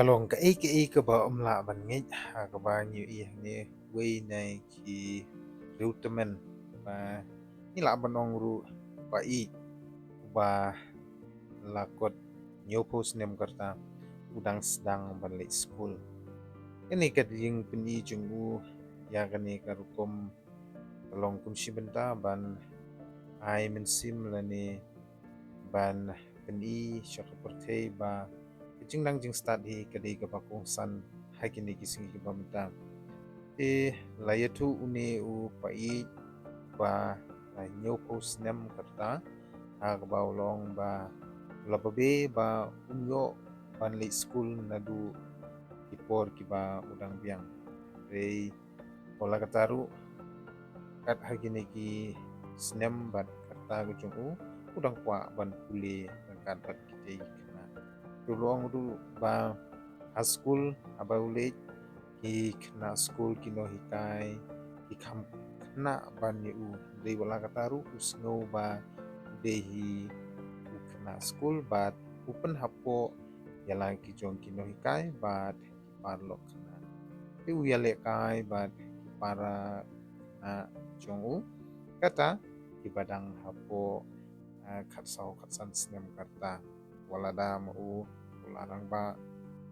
Kalong ka ka ba umla ban ngej ka ba nyu I ni wei nai ki reutemen ba ni la ban ong ru ba I ba lakot nyopos nem karta udang sedang balik school. Ini kat ling peni junggu ya kani karukom kalong kum si benta ban ai mensim lani ban peni syaka pertei ba jing nang jing start hi kadi ka bakong san hai kini kisingi ka bamta layatu uni u pai ba nyopos nem karta ha ka ba ulong ba lababe ba unyo ban li school nadu kipor kiba udang biang rei pola kataru kat hagini ki snem bat karta gujung udang kwa ban puli kan bat kiti kena tulong du ba a school aba ule ki kena school kino hikai ki kam kena ban u dei wala kataru usno ba dehi u kena school bat open hapo yala ki jong kino hikai bat parlo kena u yale kai bat para na jong u kata ki badang hapo katsau katsan snem karta walada mau ularang ba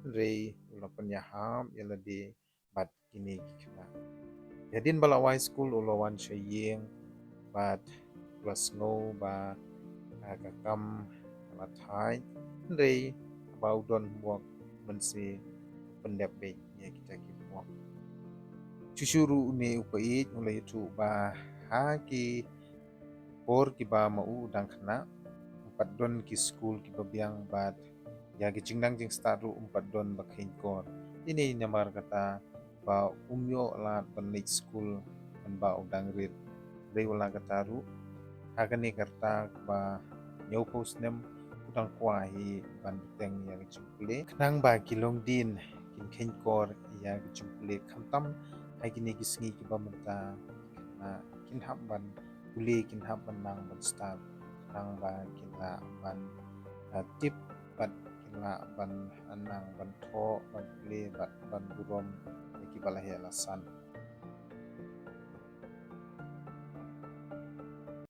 rei ulapan yaham yala di bat kini kena jadin bala high school ulawan syaying bat plus no ba kakam lathai rei baudon muak mensi pendep be ya kita ki muak cucuru uni upai mulai itu ba haki por ki ba mau dang kena empat don ki school ki babiang bat ya ki jingdang jing start ru empat don bakhin kor ini nyamar kata ba umyo la banik school dan ba udang rit rei wala kata ru hagani karta ba nyopos nem udang kwahi ban teng ya ki jumple kenang ba kilong din kin khin kor ya ki jumple khamtam hai kini ki singi ki ba menta na kin hab ban uli kin hab ban nang ban start nang ba kila ban tip bat kila ban anang ban tho ban ule bat ban burom ki balahe alasan